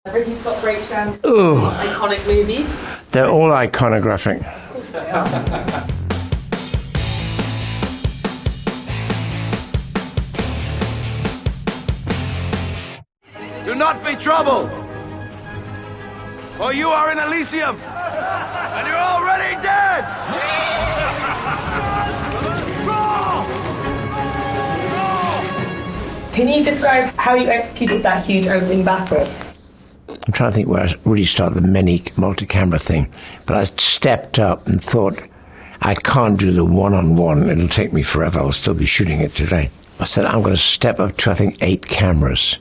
Ridley Scott breaks down Ooh, iconic movies. they're all iconographic. Of course they are. Do not be troubled, for you are in Elysium, and you're already dead! Can you describe how you executed that huge opening battle? I'm trying to think where I really started the many multi-camera thing. But I stepped up and thought, I can't do the one-on-one. It'll take me forever. I'll still be shooting it today. I said, I'm going to step up to, I think, 8 cameras.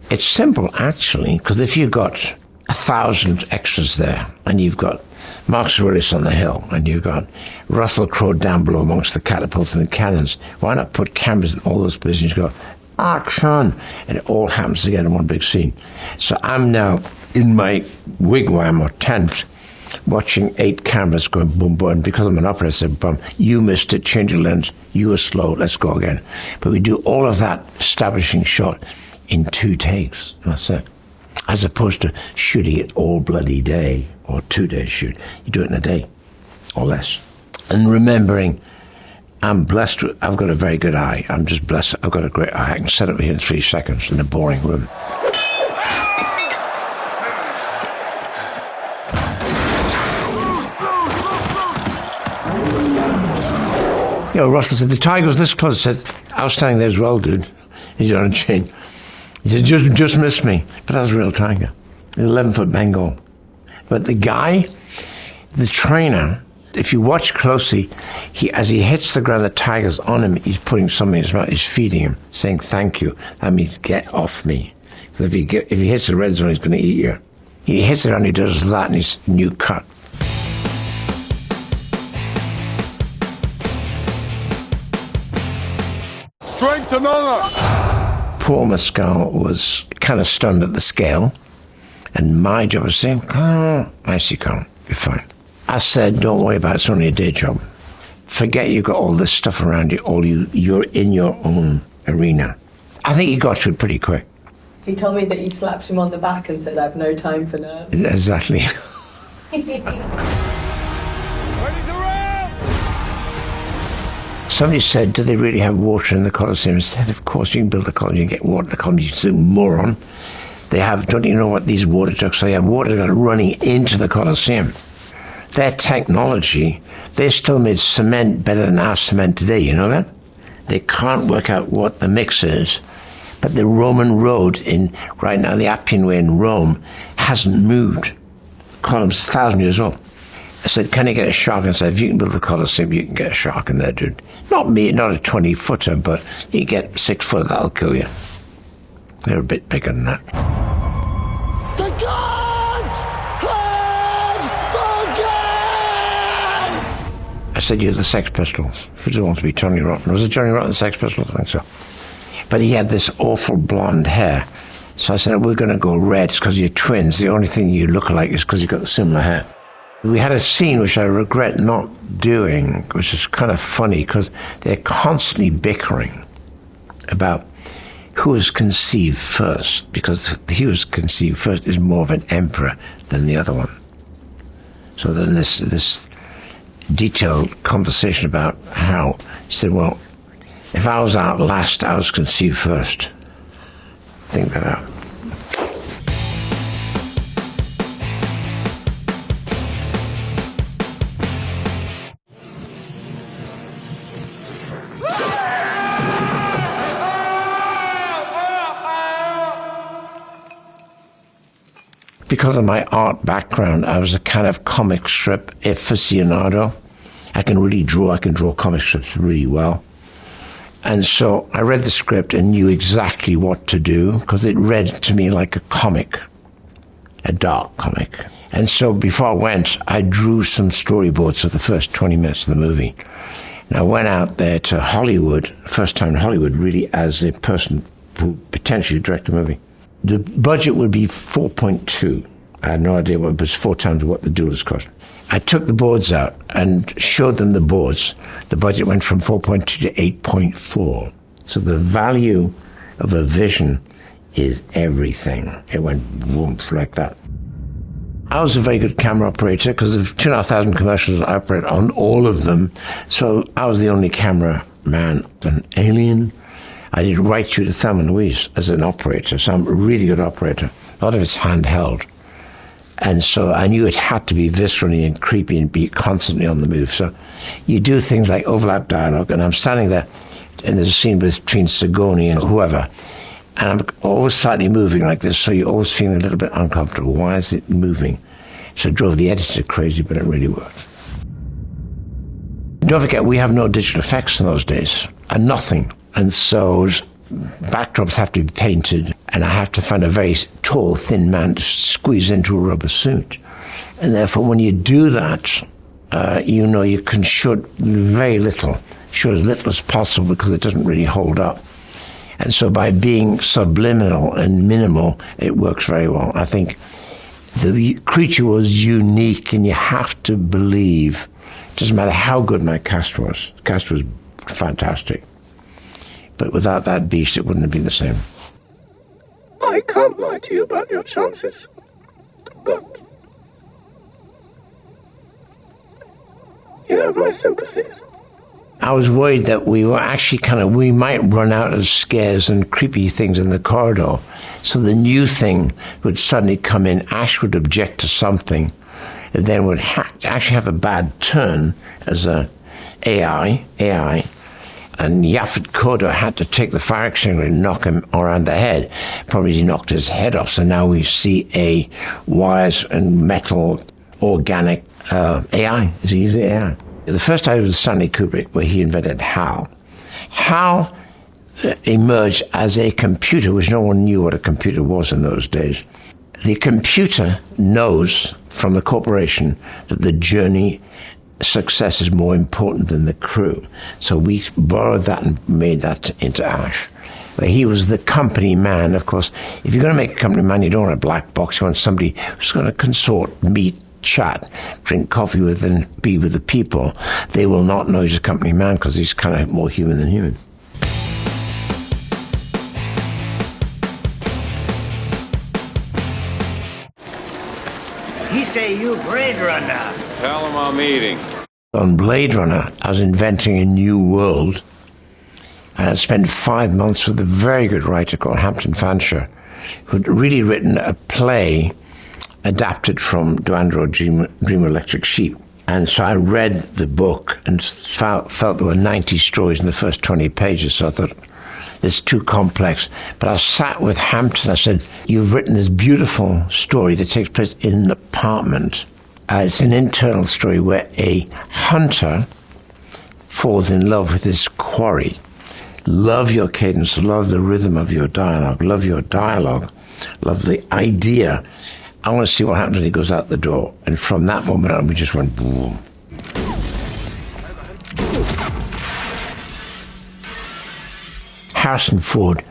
It's simple, actually, because if you've got 1,000 extras there, and you've got Mark Willis on the hill, and you've got Russell Crowe down below amongst the catapults and the cannons, why not put cameras in all those positions? You go, action! And it all happens together in one big scene. So I'm now in my wigwam or tent watching 8 cameras going boom, boom. And because I'm an operator, I said, boom, you missed it, change your lens, you were slow, let's go again. But we do all of that establishing shot in 2 takes. That's it. As opposed to shooting it all bloody day or 2-day shoot. You do it in a day or less. And remembering, I'm blessed. I've got a very good eye. I'm just blessed. I've got a great eye. I can set up here in 3 seconds in a boring room. You know, Russell said, the tiger was this close. I said, I was standing there as well, dude. He's on a chain. He said, just missed me. But that was a real tiger. An 11-foot Bengal. But the guy, the trainer, if you watch closely, as he hits the ground, the tiger's on him, he's putting something in his mouth, he's feeding him, saying thank you. That means get off me. Because if he hits the red zone, he's going to eat you. He hits it and he does that and he's new cut. Strength and honor! Paul Mescal was kind of stunned at the scale, and my job was saying, oh, I see, Colin, you're fine. I said, don't worry about it, it's only a day job. Forget you've got all this stuff around you, you're in your own arena. I think he got to it pretty quick. He told me that you slapped him on the back and said, I've no time for nerves. Exactly. Somebody said, do they really have water in the Colosseum? I said, of course, you can build a Colosseum, you can get water in the Colosseum, you moron. They have, don't you know what these water ducts are? They have water running into the Colosseum. Their technology, they still made cement better than our cement today, you know that? They can't work out what the mix is. But the Roman road right now, the Appian Way in Rome, hasn't moved. The column's 1,000 years old. I said, can you get a shark? And I said, if you can build the Colosseum, you can get a shark in there, dude. Not me, not a 20-footer, but you get 6 foot, that'll kill you. They're a bit bigger than that. The gods have spoken! I said, you're the Sex Pistols. If you don't want to be Johnny Rotten. Was it Johnny Rotten, the Sex Pistols? I think so. But he had this awful blonde hair. So I said, we're going to go red because you're twins. The only thing you look alike is because you've got the similar hair. We had a scene which I regret not doing, which is kind of funny because they're constantly bickering about who was conceived first, because he was conceived first is more of an emperor than the other one. So then this detailed conversation about how he said, well, if I was out last, I was conceived first. Think that out. Because of my art background, I was a kind of comic strip aficionado. I can draw comic strips really well. And so I read the script and knew exactly what to do because it read to me like a comic, a dark comic. And so before I went, I drew some storyboards for the first 20 minutes of the movie. And I went out there to Hollywood, first time in Hollywood really, as a person who potentially directed a movie. The budget would be 4.2. I had no idea what it was, 4 times what the Duelists cost. I took the boards out and showed them the boards. The budget went from 4.2 to 8.4. So the value of a vision is everything. It went whoomph like that. I was a very good camera operator because of 2,500 commercials I operated on all of them. So I was the only cameraman. An Alien. I did right through to Thelma Louise as an operator. So I'm a really good operator. A lot of it's handheld. And so I knew it had to be viscerally and creepy and be constantly on the move. So you do things like overlap dialogue, and I'm standing there, and there's a scene between Sigourney and whoever, and I'm always slightly moving like this, so you're always feeling a little bit uncomfortable. Why is it moving? So it drove the editor crazy, but it really worked. Don't forget, we have no digital effects in those days, and nothing. And so backdrops have to be painted, and I have to find a very tall, thin man to squeeze into a rubber suit. And therefore, when you do that, you can shoot very little, shoot as little as possible because it doesn't really hold up. And so by being subliminal and minimal, it works very well. I think the creature was unique, and you have to believe. It doesn't matter how good my cast was. The cast was fantastic. But without that beast, it wouldn't have been the same. I can't lie to you about your chances, but you have my sympathies. I was worried that we were actually we might run out of scares and creepy things in the corridor. So the new thing would suddenly come in, Ash would object to something, and then would actually have a bad turn as a AI, and Yaphet Kotto had to take the fire extinguisher and knock him around the head. Probably he knocked his head off, so now we see a wires and metal, organic AI. Is he using AI? The first time was Stanley Kubrick, where he invented HAL. HAL emerged as a computer, which no one knew what a computer was in those days. The computer knows from the corporation that the journey success is more important than the crew. So we borrowed that and made that into Ash. But he was the company man. Of course, if you're going to make a company man, you don't want a black box. You want somebody who's going to consort, meet, chat, drink coffee with, and be with the people. They will not know he's a company man because he's kind of more human than human. He say you Blade Runner. Tell him I'm eating. On Blade Runner, I was inventing a new world. And I spent 5 months with a very good writer called Hampton Fancher, who'd really written a play adapted from Do Android Dream Electric Sheep. And so I read the book and felt there were 90 stories in the first 20 pages. So I thought, it's too complex. But I sat with Hampton. I said, you've written this beautiful story that takes place in an apartment. It's an internal story where a hunter falls in love with his quarry. Love your cadence, love the rhythm of your dialogue, love the idea. I want to see what happens when he goes out the door. And from that moment on, we just went boom. Harrison Ford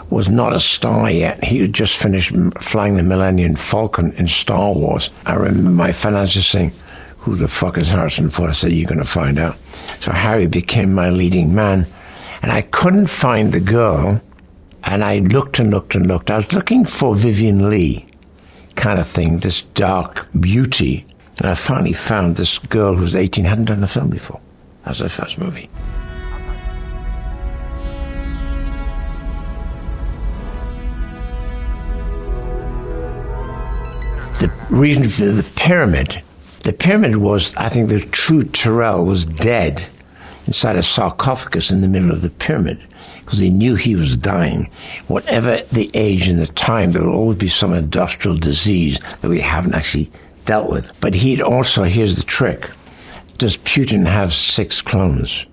was not a star yet. He had just finished flying the Millennium Falcon in Star Wars. I remember my financiers saying, who the fuck is Harrison Ford? I said, you're going to find out. So Harry became my leading man. And I couldn't find the girl. And I looked and looked and looked. I was looking for Vivian Leigh kind of thing, this dark beauty. And I finally found this girl who was 18, hadn't done a film before. That was her first movie. The reason for the pyramid was, I think the true Tyrell was dead inside a sarcophagus in the middle of the pyramid because they knew he was dying. Whatever the age and the time, there will always be some industrial disease that we haven't actually dealt with. But he'd also, here's the trick, does Putin have 6 clones?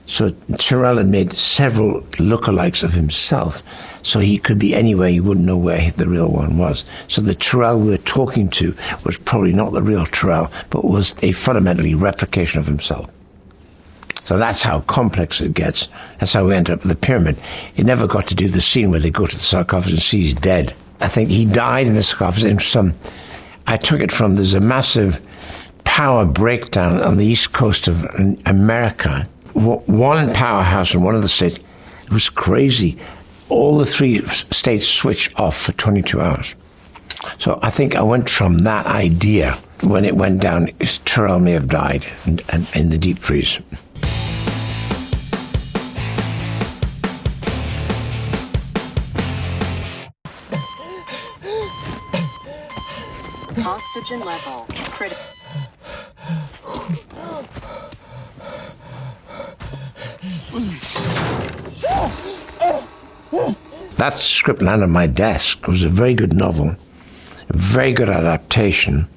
So Tyrell had made several lookalikes of himself, so he could be anywhere, you wouldn't know where the real one was. So the Tyrell we were talking to was probably not the real Tyrell, but was a fundamentally replication of himself. So that's how complex it gets. That's how we ended up with the pyramid. It never got to do the scene where they go to the sarcophagus and see he's dead. I think he died in the sarcophagus in I took it from, there's a massive power breakdown on the east coast of America. One powerhouse in one of the states It was crazy. All the 3 states switched off for 22 hours. So I think I went from that idea, when it went down, Terrell may have died in the deep freeze. Oxygen level critical. That script landed on my desk. It was a very good novel, a very good adaptation.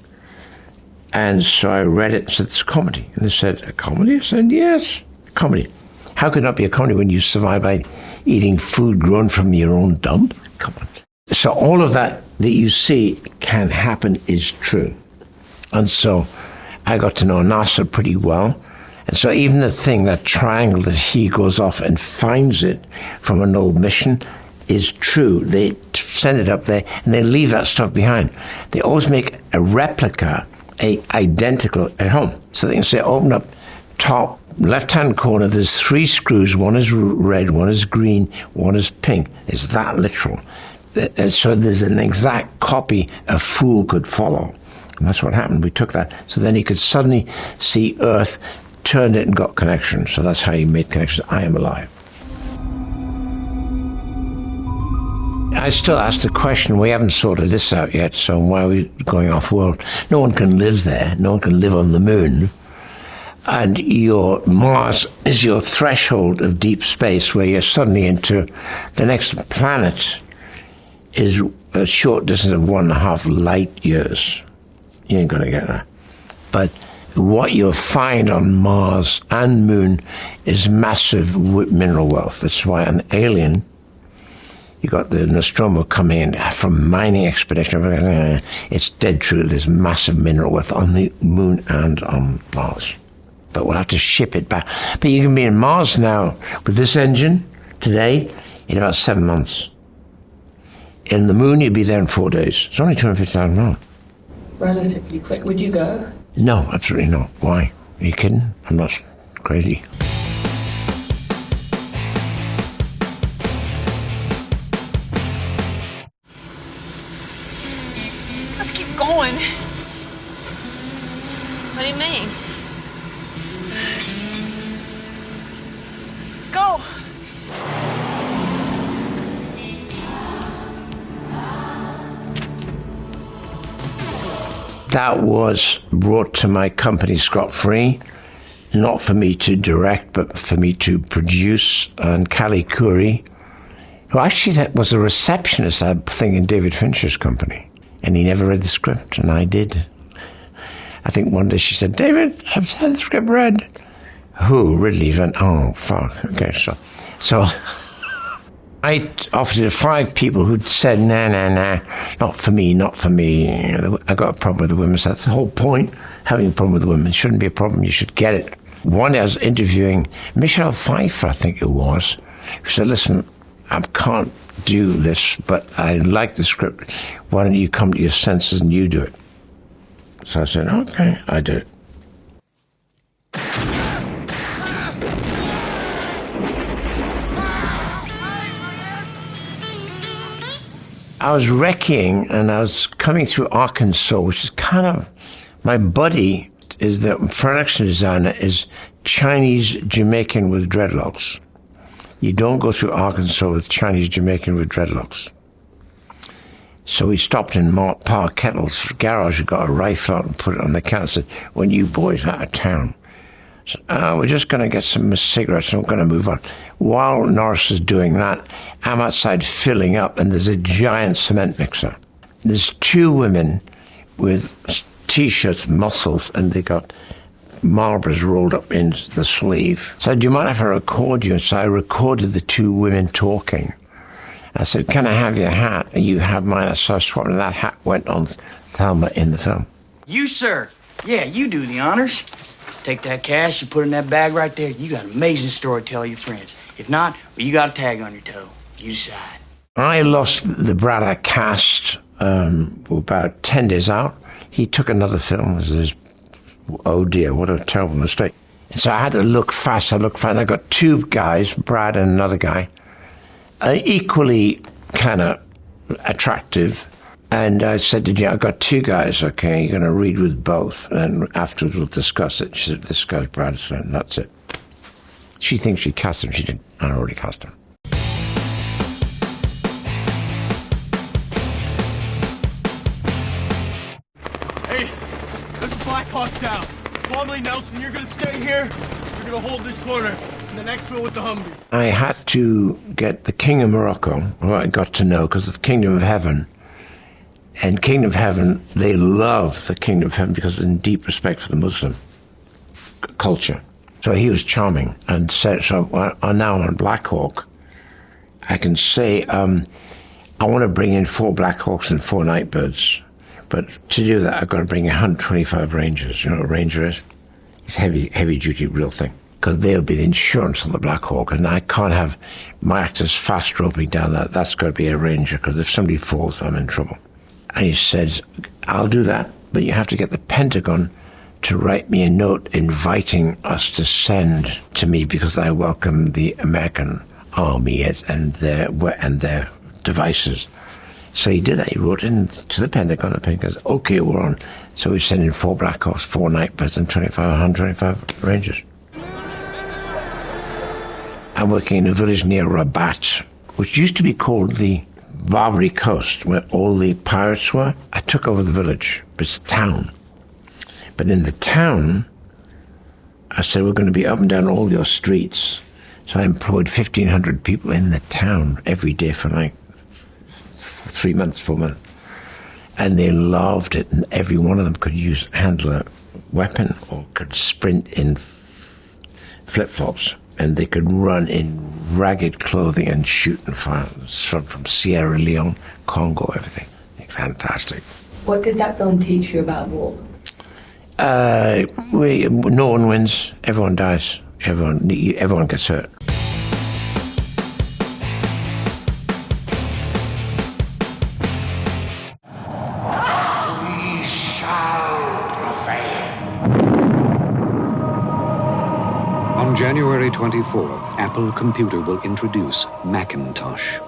And so I read it and said, it's a comedy. And they said, a comedy? I said, yes, a comedy. How could it not be a comedy when you survive by eating food grown from your own dump? Come on. So all of that you see can happen is true. And so I got to know Nasser pretty well. And so even the thing, that triangle that he goes off and finds it from an old mission is true. They send it up there and they leave that stuff behind. They always make a replica, identical at home. So they can say, open up top left-hand corner, there's 3 screws. One is red, one is green, one is pink. It's that literal. And so there's an exact copy a fool could follow. And that's what happened. We took that. So then he could suddenly see Earth, turned it and got connections. So that's how he made connections. I am alive. I still ask the question, we haven't sorted this out yet, so why are we going off-world? No one can live there. No one can live on the moon. And your Mars is your threshold of deep space where you're suddenly into the next planet is a short distance of 1.5 light years. You ain't going to get that. But what you'll find on Mars and Moon is massive mineral wealth. That's why an alien, you got the Nostromo coming in from mining expedition. It's dead true. There's massive mineral wealth on the Moon and on Mars. But we'll have to ship it back. But you can be in Mars now with this engine today in about 7 months. In the Moon, you'd be there in 4 days. It's only 250,000 miles. Relatively quick. Would you go? No, absolutely not. Why? Are you kidding? I'm not crazy. Let's keep going. What do you mean? Go! That was brought to my company scot-free, not for me to direct, but for me to produce. And Callie Curry, who actually that was a receptionist, I think, in David Fincher's company. And he never read the script, and I did. I think one day she said, David, I've had the script read. Who? Ridley? Went, oh, fuck. Okay, so I offered it to 5 people who'd said, nah, not for me. I got a problem with the women. So that's the whole point, having a problem with the women. It shouldn't be a problem. You should get it. One day I was interviewing Michelle Pfeiffer, I think it was, who said, listen, I can't do this, but I like the script. Why don't you come to your senses and you do it? So I said, okay, I do it. I was recceing and I was coming through Arkansas, which is kind of, my buddy is the production designer is Chinese Jamaican with dreadlocks. You don't go through Arkansas with Chinese Jamaican with dreadlocks. So we stopped in Pa Kettle's garage and got a rifle out and put it on the counter and said, when you boys out of town? I said, we're just going to get some cigarettes and we're going to move on. While Norris is doing that, I'm outside filling up and there's a giant cement mixer. There's 2 women with T-shirts, muscles, and they got Marlboros rolled up in the sleeve. So do you mind if I record you? So I recorded the 2 women talking. I said, can I have your hat? And you have mine. So I swapped, and that hat went on Thelma in the film. You, sir. Yeah, you do the honors. Take that cash, you put it in that bag right there. You got an amazing story to tell your friends. If not, well, you got a tag on your toe. You decide. I lost the Braddock cast about 10 days out. He took another film. It was oh dear, what a terrible mistake. So I had to look fast. I got 2 guys, Brad and another guy. Equally kind of attractive. And I said to Jan, I've got two guys, okay, you're going to read with both. And afterwards we'll discuss it. She said, this guy's Brad, and that's it. She thinks she cast him. She didn't. I already cast him. Hey, there's a Black Hawk down. Formerly Nelson, you're going to stay here. You're going to hold this corner. The next one with the Humvees. I had to get the King of Morocco, who I got to know, because of the Kingdom of Heaven. And Kingdom of Heaven, they love the Kingdom of Heaven because they're in deep respect for the Muslim culture. So he was charming. And so now on Black Hawk, I can say, I want to bring in 4 Black Hawks and 4 Nightbirds. But to do that, I've got to bring 125 Rangers. You know what a Ranger is? It's heavy duty, real thing. Because they'll be the insurance on the Black Hawk, and I can't have my actors fast roping down that. That's got to be a Ranger, because if somebody falls, I'm in trouble. And he said, I'll do that, but you have to get the Pentagon to write me a note inviting us to send to me, because I welcome the American army and their devices. So he did that. He wrote in to the Pentagon. The Pentagon says, okay, we're on. So we sent in 4 Black Hawks, 4 Nightbirds, and 125 Rangers. I'm working in a village near Rabat, which used to be called the Barbary Coast, where all the pirates were. I took over the village, but it's a town. But in the town, I said, we're going to be up and down all your streets. So I employed 1,500 people in the town every day for like 3 months, 4 months. And they loved it, and every one of them could handle a weapon or could sprint in flip-flops. And they could run in ragged clothing and shoot and fire from Sierra Leone, Congo, everything. Fantastic. What did that film teach you about war? No one wins. Everyone dies. Everyone gets hurt. We shall prevail. On January 24th, Apple Computer will introduce Macintosh.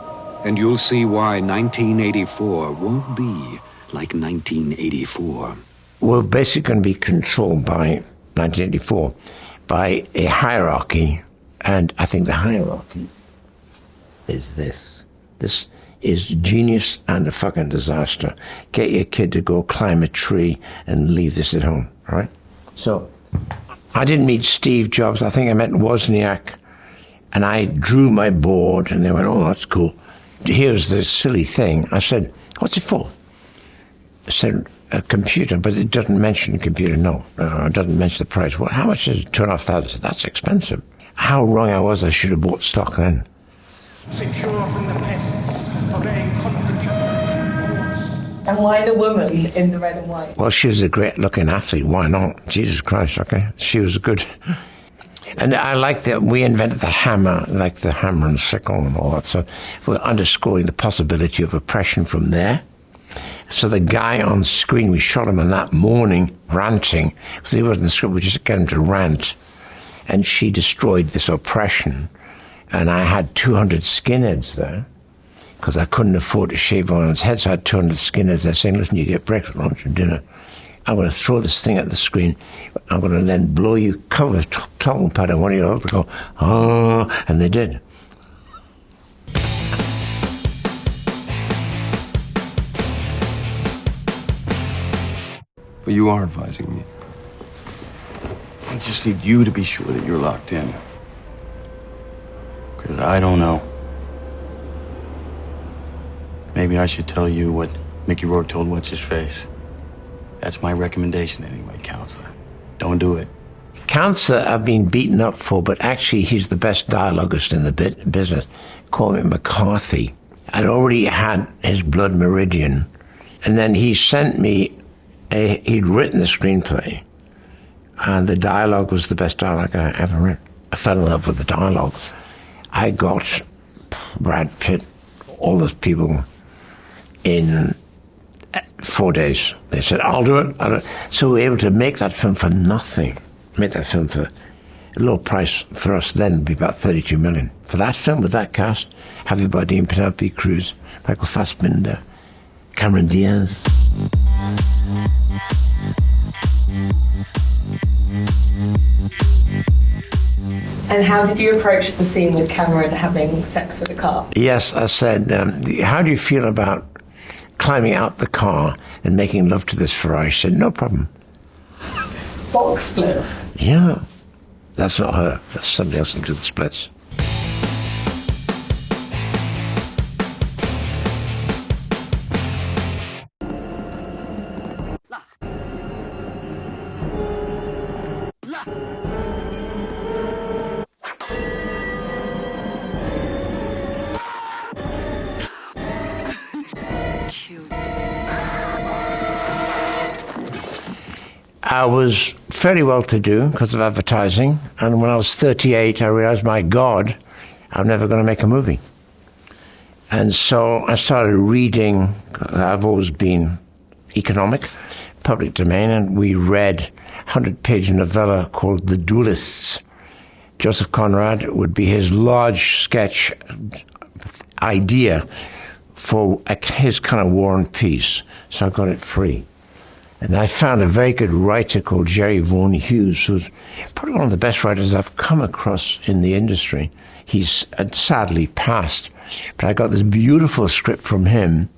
And you'll see why 1984 won't be like 1984. We're basically going to be controlled by 1984 by a hierarchy, and I think the hierarchy is this. This is genius and a fucking disaster. Get your kid to go climb a tree and leave this at home, all right? So I didn't meet Steve Jobs. I think I met Wozniak, and I drew my board, and they went, oh, that's cool. Here's this silly thing. I said, what's it for? I said, a computer, but it doesn't mention a computer. No, it doesn't mention the price. Well, how much is it? $2,500. That's expensive. How wrong I was. I should have bought stock then. Secure from the pests, obeying contradictory thoughts. And why the woman in the red and white? Well, she was a great-looking athlete. Why not? Jesus Christ, okay? She was good. And I like that we invented the hammer, like the hammer and sickle and all that. So we're underscoring the possibility of oppression from there. So the guy on screen, we shot him on that morning, ranting, because he wasn't in the script, we just got him to rant. And she destroyed this oppression. And I had 200 skinheads there, because I couldn't afford to shave everyone's head, so I had 200 skinheads there saying, listen, you get breakfast, lunch, and dinner. I'm going to throw this thing at the screen. I'm going to then blow you cover with talcum powder. One of you all to go, oh, and they did. But you are advising me. I just need you to be sure that you're locked in. Because I don't know. Maybe I should tell you what Mickey Rourke told What's-His-Face. That's my recommendation anyway, Counselor. Don't do it. Counselor I've been beaten up for, but actually he's the best dialoguist in the business. Call me McCarthy. I'd already had his Blood Meridian. And then he sent me he'd written the screenplay, and the dialogue was the best dialogue I ever read. I fell in love with the dialogue. I got Brad Pitt, all those people, in 4 days. They said, I'll do it. So we were able to make that film for nothing. Make that film for a low price for us then would be about $32 million. For that film, with that cast, Javier Bardem, Penelope Cruz, Michael Fassbender, Cameron Diaz. And how did you approach the scene with Cameron having sex with the car? Yes, I said, how do you feel about climbing out the car and making love to this Ferrari? She said, no problem. Box splits? Yeah. That's not her. That's somebody else who did the splits. I was fairly well-to-do because of advertising, and when I was 38, I realized, my God, I'm never going to make a movie. And so I started reading. I've always been economic, public domain, and we read a 100-page novella called The Duelists. Joseph Conrad would be his large sketch idea for his kind of War and Peace, so I got it free. And I found a very good writer called Jerry Vaughan Hughes, who's probably one of the best writers I've come across in the industry. He's sadly passed, but I got this beautiful script from him,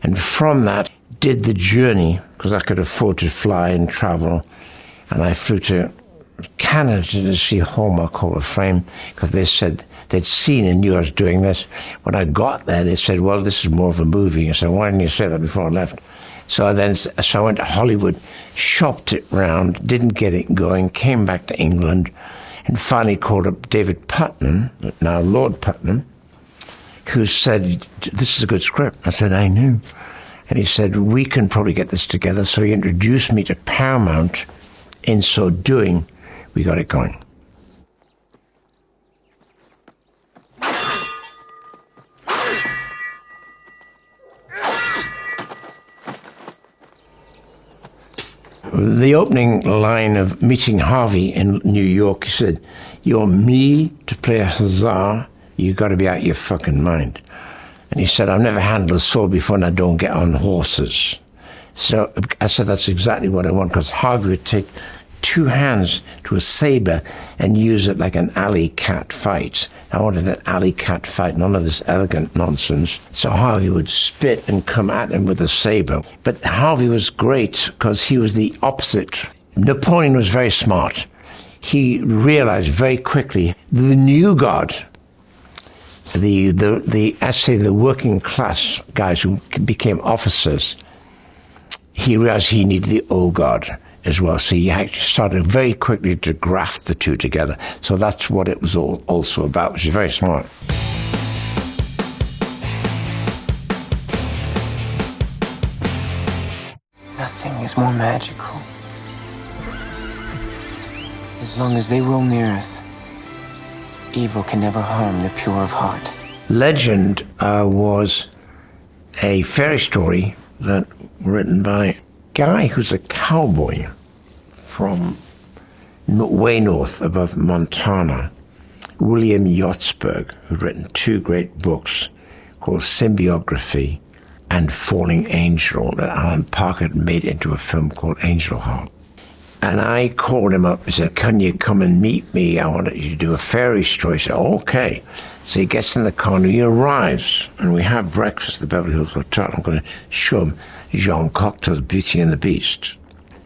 and from that did the journey, because I could afford to fly and travel, and I flew to Canada to see Hallmark Hall of Fame, because they said they'd seen and knew I was doing this. When I got there, they said, well, this is more of a movie. I said, why didn't you say that before I left? So I went to Hollywood, shopped it round, didn't get it going, came back to England, and finally called up David Putnam, now Lord Putnam, who said, this is a good script. I said, I knew. And he said, we can probably get this together. So he introduced me to Paramount. In so doing, we got it going. The opening line of Meeting Harvey in New York, he said, you're me to play a huzzah, you got to be out of your fucking mind. And he said, I've never handled a sword before and I don't get on horses. So I said, that's exactly what I want, because Harvey would take two hands to a saber and use it like an alley cat fight. I wanted an alley cat fight, none of this elegant nonsense. So Harvey would spit and come at him with a saber. But Harvey was great because he was the opposite. Napoleon was very smart. He realized very quickly the new god, the working class guys who became officers, he realized he needed the old god as well. So he actually started very quickly to graft the two together. So that's what it was also about, which is very smart. Nothing is more magical. As long as they roam the earth, evil can never harm the pure of heart. Legend was a fairy story that written by a guy who's a cowboy from way north above Montana, William Yotzberg, who'd written two great books called Symbiography and Falling Angel that Alan Parker had made into a film called Angel Heart. And I called him up and said, can you come and meet me? I wanted you to do a fairy story. He said, okay. So he gets in the car and he arrives, and we have breakfast at the Beverly Hills Hotel. I'm going to show him Jean Cocteau's Beauty and the Beast.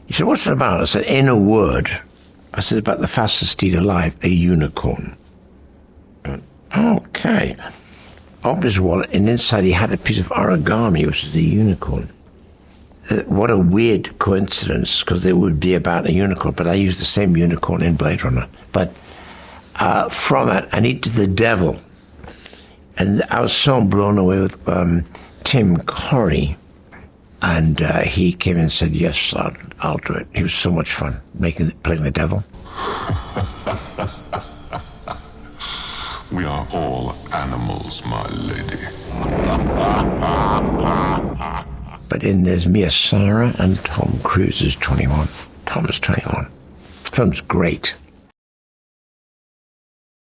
He said, what's it about? I said, in a word. I said, about the fastest steed alive, a unicorn. He went, okay. Opened his wallet, and inside he had a piece of origami, which is a unicorn. What a weird coincidence, because it would be about a unicorn, but I used the same unicorn in Blade Runner. But from it, I needed the devil. And I was so blown away with Tim Curry. And he came in and said, yes, I'll do it. He was so much fun playing the devil. We are all animals, my lady. But in there's Mia Sara and Tom Cruise is 21. Tom is 21. The film's great.